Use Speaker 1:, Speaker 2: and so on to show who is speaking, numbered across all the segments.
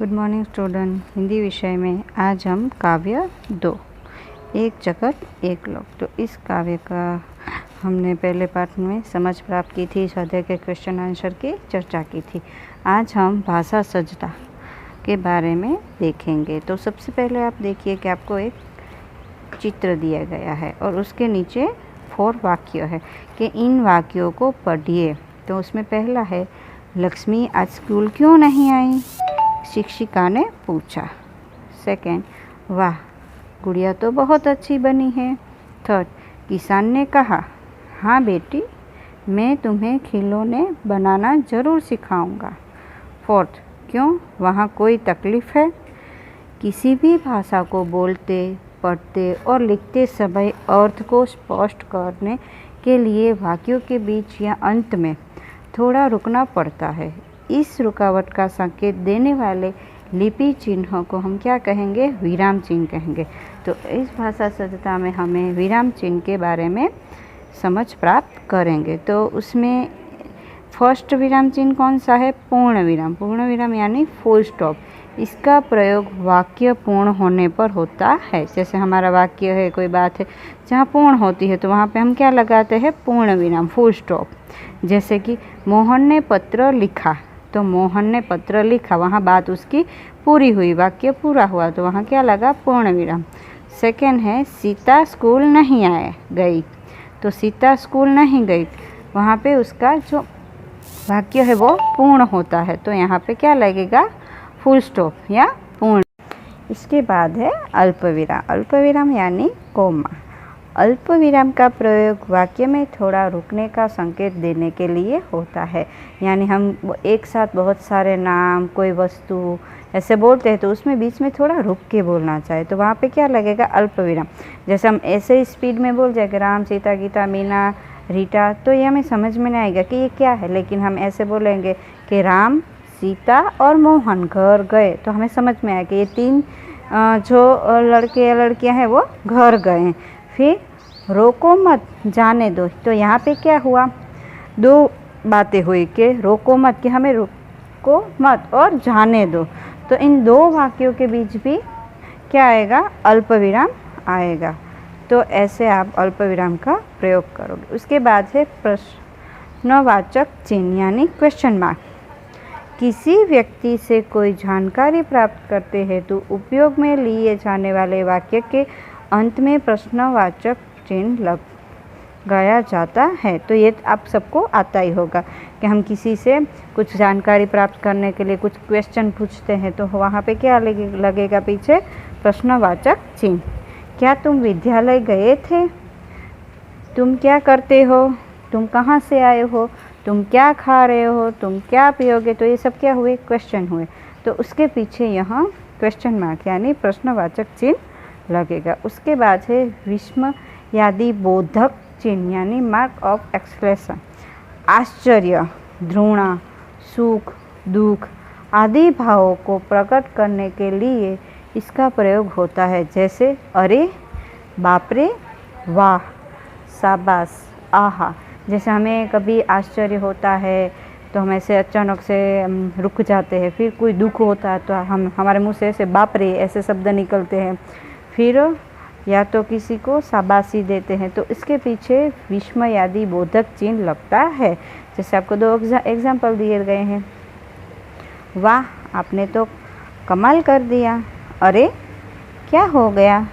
Speaker 1: Good morning student. Hindi विषय में आज हम काव्य 2 एक जगत एक लोक, तो इस काव्य का हमने पहले पाठ में समझ प्राप्त की थी, स्वाध्याय के क्वेश्चन आंसर की चर्चा की थी। आज हम भाषा सज्जता के बारे में देखेंगे। तो सबसे पहले आप देखिए कि आपको एक चित्र दिया गया है और उसके नीचे 4 वाक्य है कि इन वाक्यों को पढ़िए। तो उसमें पहला है, लक्ष्मी आज स्कूल क्यों नहीं आई, शिक्षिका ने पूछा। सेकंड, वाह गुड़िया तो बहुत अच्छी बनी है। थर्ड, किसान ने कहा, हाँ बेटी मैं तुम्हें खिलौने बनाना ज़रूर सिखाऊंगा। फोर्थ, क्यों वहाँ कोई तकलीफ़ है। किसी भी भाषा को बोलते, पढ़ते और लिखते समय अर्थ को स्पष्ट करने के लिए वाक्यों के बीच या अंत में थोड़ा रुकना पड़ता है। इस रुकावट का संकेत देने वाले लिपि चिन्हों को हम क्या कहेंगे, विराम चिन्ह कहेंगे। तो इस भाषा सज्जता में हमें विराम चिन्ह के बारे में समझ प्राप्त करेंगे। तो उसमें फर्स्ट विराम चिन्ह कौन सा है, पूर्ण विराम। पूर्ण विराम यानी फुल स्टॉप। इसका प्रयोग वाक्य पूर्ण होने पर होता है। जैसे हमारा वाक्य है, कोई बात है जहाँ पूर्ण होती है तो वहाँ पे हम क्या लगाते हैं, पूर्ण विराम, फुल स्टॉप। जैसे कि मोहन ने पत्र लिखा, तो मोहन ने पत्र लिखा, वहाँ बात उसकी पूरी हुई, वाक्य पूरा हुआ, तो वहाँ क्या लगा, पूर्ण विराम। सेकेंड है, सीता स्कूल नहीं गई, तो सीता स्कूल नहीं गई, वहाँ पे उसका जो वाक्य है वो पूर्ण होता है, तो यहाँ पे क्या लगेगा, फुल स्टॉप या पूर्ण। इसके बाद है अल्पविराम। अल्पविराम यानी कोमा। अल्प विराम का प्रयोग वाक्य में थोड़ा रुकने का संकेत देने के लिए होता है। यानी हम एक साथ बहुत सारे नाम, कोई वस्तु ऐसे बोलते हैं तो उसमें बीच में थोड़ा रुक के बोलना चाहिए, तो वहाँ पे क्या लगेगा, अल्प विराम। जैसे हम ऐसे ही स्पीड में बोल जाएंगे राम, सीता, गीता, मीना, रीटा, तो ये हमें समझ में नहीं आएगा कि ये क्या है। लेकिन हम ऐसे बोलेंगे कि राम, सीता और मोहन घर गए, तो हमें समझ में आएगा कि ये 3 जो लड़के या लड़कियाँ हैं वो घर गए हैं। फिर रोको मत, जाने दो, तो यहाँ पे क्या हुआ, 2 बातें हुई कि रोको मत कि हमें रोको मत और जाने दो, तो इन 2 वाक्यों के बीच भी क्या आएगा, अल्प विराम आएगा। तो ऐसे आप अल्प विराम का प्रयोग करोगे। उसके बाद है प्रश्नवाचक चिन्ह यानी क्वेश्चन मार्क। किसी व्यक्ति से कोई जानकारी प्राप्त करते हैं तो उपयोग में लिए जाने वाले वाक्य के अंत में प्रश्नवाचक चिन्ह लगाया जाता है। तो ये आप सबको आता ही होगा कि हम किसी से कुछ जानकारी प्राप्त करने के लिए कुछ क्वेश्चन पूछते हैं तो वहाँ पे क्या लगेगा पीछे, प्रश्नवाचक चिन्ह। क्या तुम विद्यालय गए थे, तुम क्या करते हो, तुम कहाँ से आए हो, तुम क्या खा रहे हो, तुम क्या पियोगे, तो ये सब क्या हुए, क्वेश्चन हुए। तो उसके पीछे यहाँ क्वेश्चन मार्क यानी प्रश्नवाचक चिन्ह लगेगा। उसके बाद है विस्मयादि बोधक चिन्ह यानी मार्क ऑफ एक्सप्रेशन। आश्चर्य, घृणा, सुख, दुख आदि भावों को प्रकट करने के लिए इसका प्रयोग होता है। जैसे अरे, बाप रे, वाह, शाबाश, आहा। जैसे हमें कभी आश्चर्य होता है तो हम ऐसे अचानक से रुक जाते हैं, फिर कोई दुख होता है तो हम हमारे मुंह से ऐसे बाप रे ऐसे शब्द निकलते हैं, फिर या तो किसी को शाबाशी देते हैं, तो इसके पीछे विस्मयादि बोधक चिन्ह लगता है। जैसे आपको 2 एग्जाम्पल दिए गए हैं, वाह आपने तो कमाल कर दिया, अरे क्या हो गया।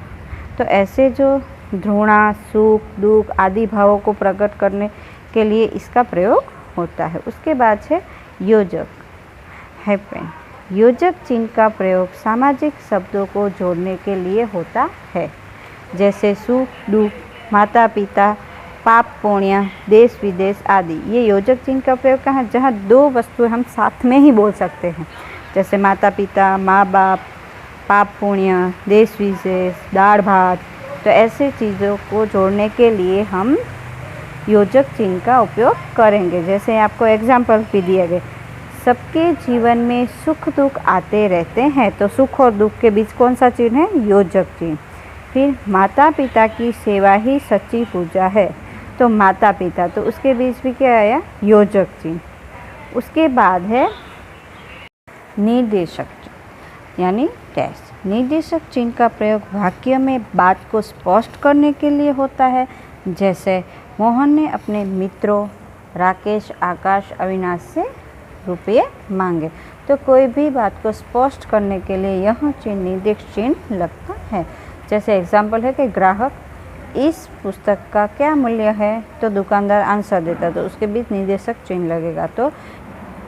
Speaker 1: तो ऐसे जो घृणा, सुख, दुख आदि भावों को प्रकट करने के लिए इसका प्रयोग होता है। उसके बाद है योजक, हैपन। योजक चिन्ह का प्रयोग सामाजिक शब्दों को जोड़ने के लिए होता है। जैसे सुख, दुख, माता पिता, पाप पुण्य, देश विदेश आदि। ये योजक चिन्ह का प्रयोग कहाँ, जहाँ 2 वस्तुएं हम साथ में ही बोल सकते हैं। जैसे माता पिता, माँ बाप, पाप पुण्य, देश विदेश, दाढ़ भात, तो ऐसे चीज़ों को जोड़ने के लिए हम योजक चिन्ह का उपयोग करेंगे। जैसे आपको एग्जाम्पल भी दिए गए, सबके जीवन में सुख दुख आते रहते हैं, तो सुख और दुख के बीच कौन सा चिन्ह है, योजक चिन्ह। फिर माता पिता की सेवा ही सच्ची पूजा है, तो माता पिता, तो उसके बीच भी क्या आया, योजक चिन्ह। उसके बाद है निर्देशक। यानी डैश। निर्देशक चिन्ह का प्रयोग वाक्य में बात को स्पष्ट करने के लिए होता है, जैसे मोहन ने अपने मित्रों राकेश, आकाश, अविनाश से रुपये मांगे। तो कोई भी बात को स्पष्ट करने के लिए यह चिन्ह निर्देशक चिन्ह लगता है। जैसे एग्जाम्पल है कि ग्राहक इस पुस्तक का क्या मूल्य है, तो दुकानदार आंसर देता, तो उसके बीच निर्देशक चिन्ह लगेगा। तो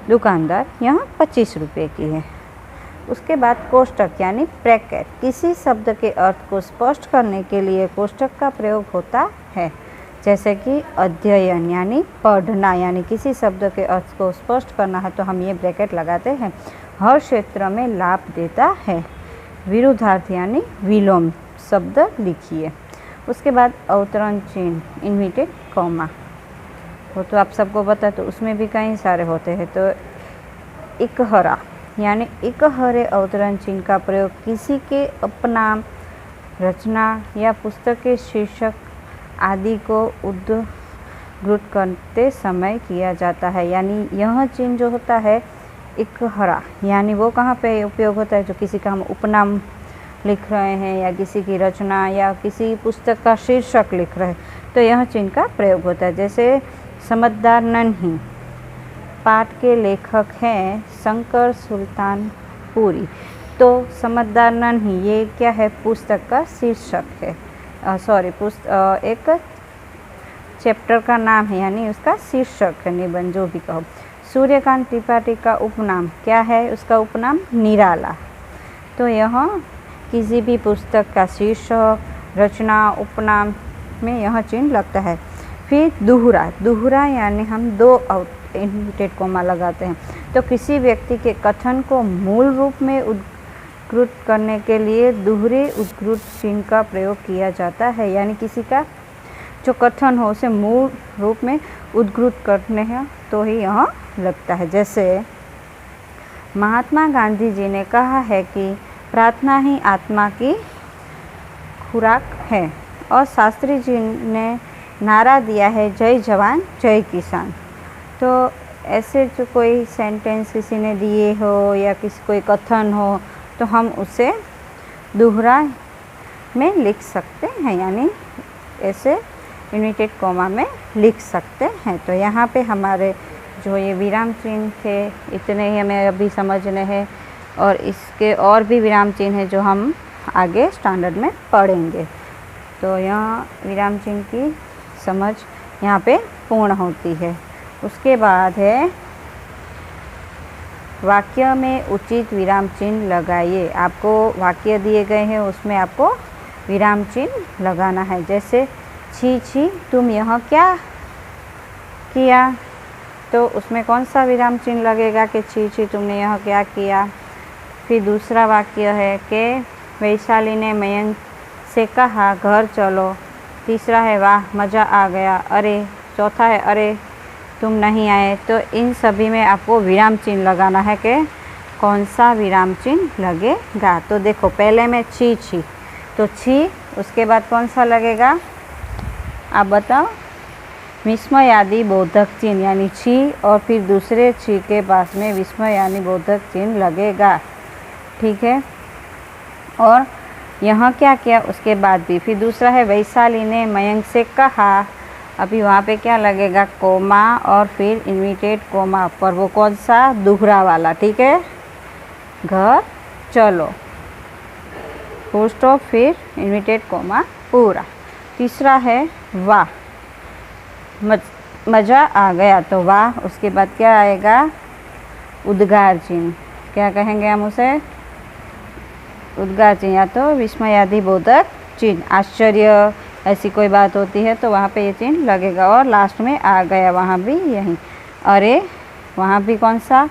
Speaker 1: दुकानदार यहाँ 25 रुपये की है। उसके बाद कोष्टक यानी ब्रैकेट, किसी शब्द के अर्थ को स्पष्ट करने के लिए कोष्टक का प्रयोग होता है। जैसे कि अध्ययन यानी पढ़ना, यानी किसी शब्द के अर्थ को स्पष्ट करना है तो हम ये ब्रैकेट लगाते हैं। हर क्षेत्र में लाभ देता है। विरुद्धार्थ यानी विलोम शब्द लिखिए। उसके बाद अवतरण चिन्ह इन्वर्टेड कॉमा, वो तो आप सबको पता है, तो उसमें भी कई सारे होते हैं। तो इकहरा यानी इकहरे अवतरण चिन्ह का प्रयोग किसी के उपनाम, रचना या पुस्तक के शीर्षक आदि को उद्धृत करते समय किया जाता है। यानी यह चिन्ह जो होता है इकहरा, यानी वो कहाँ पे उपयोग होता है, जो किसी का हम उपनाम लिख रहे हैं या किसी की रचना या किसी पुस्तक का शीर्षक लिख रहे हैं, तो यह चिन्ह का प्रयोग होता है। जैसे समझदार नन्ही, पाठ के लेखक हैं शंकर सुल्तानपुरी, तो समझदार नन्ही ये क्या है, पुस्तक का शीर्षक है, एक चैप्टर का नाम है, यानी उसका शीर्षक है, निबंध जो भी कहो। सूर्यकांत त्रिपाठी का उपनाम क्या है, उसका उपनाम निराला। तो यह किसी भी पुस्तक का शीर्षक, रचना, उपनाम में यह चिन्ह लगता है। फिर दोहरा, दोहरा यानी हम दो इन्वर्टेड कॉमा लगाते हैं। तो किसी व्यक्ति के कथन को मूल रूप में उद्धृत करने के लिए दोहरे उद्धृत चिन्ह का प्रयोग किया जाता है। यानी किसी का जो कथन हो उसे मूल रूप में उद्धृत करने हैं तो ही यह लगता है। जैसे महात्मा गांधी जी ने कहा है कि प्रार्थना ही आत्मा की खुराक है, और शास्त्री जी ने नारा दिया है जय जवान जय किसान। तो ऐसे जो कोई सेंटेंस किसी ने दिए हो या किसी कोई कथन हो तो हम उसे दोहरा में लिख सकते हैं, यानी ऐसे इन्वर्टेड कॉमा में लिख सकते हैं। तो यहाँ पे हमारे जो ये विराम चिन्ह थे इतने ही हमें अभी समझने हैं, और इसके और भी विराम चिन्ह हैं जो हम आगे स्टैंडर्ड में पढ़ेंगे। तो यहाँ विराम चिन्ह की समझ यहाँ पे पूर्ण होती है। उसके बाद है वाक्य में उचित विराम चिन्ह लगाइए। आपको वाक्य दिए गए हैं उसमें आपको विराम चिन्ह लगाना है। जैसे छी छी तुम यह क्या किया, तो उसमें कौन सा विराम चिन्ह लगेगा कि छी छी तुमने यह क्या किया। फिर दूसरा वाक्य है कि वैशाली ने मयंक से कहा घर चलो। तीसरा है वाह मज़ा आ गया। अरे, चौथा है अरे तुम नहीं आए। तो इन सभी में आपको विराम चिन्ह लगाना है कि कौन सा विराम चिन्ह लगेगा। तो देखो पहले में छी छी, तो छी, उसके बाद कौन सा लगेगा आप बताओ, विस्मयादि बोधक चिन्ह यानी छी, और फिर दूसरे छी के पास में विस्मयादि बोधक चिन्ह लगेगा। ठीक है, और यहाँ क्या किया उसके बाद भी। फिर दूसरा है वैशाली ने मयंक से कहा, अभी वहाँ पे क्या लगेगा कोमा और फिर इन्वर्टेड कोमा पर, वो कौन सा दोहरा वाला। ठीक है, घर चलो, फुल स्टॉप, फिर इन्वर्टेड कोमा पूरा। तीसरा है वाह मज़ा आ गया, तो वाह उसके बाद क्या आएगा उद्गार चिन्ह, क्या कहेंगे हम उसे उद्गार चिन्ह, या तो विस्मयादि बोधक चिन्ह। आश्चर्य ऐसी कोई बात होती है तो वहाँ पे ये चिन्ह लगेगा। और लास्ट में आ गया, वहाँ भी यही। अरे, वहाँ भी कौन सा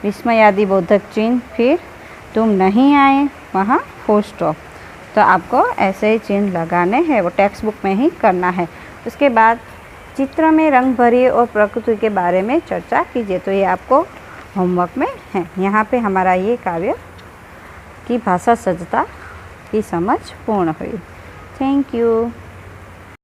Speaker 1: विस्मयादि बोधक चिन्ह। फिर तुम नहीं आए, वहाँ फुल स्टॉप। तो आपको ऐसे ही चिन्ह लगाने हैं, वो टेक्स्ट बुक में ही करना है। उसके बाद चित्र में रंग भरिए और प्रकृति के बारे में चर्चा कीजिए। तो ये आपको होमवर्क में है। यहाँ पे हमारा ये काव्य की भाषा सज्जता की समझ पूर्ण हुई। Thank you.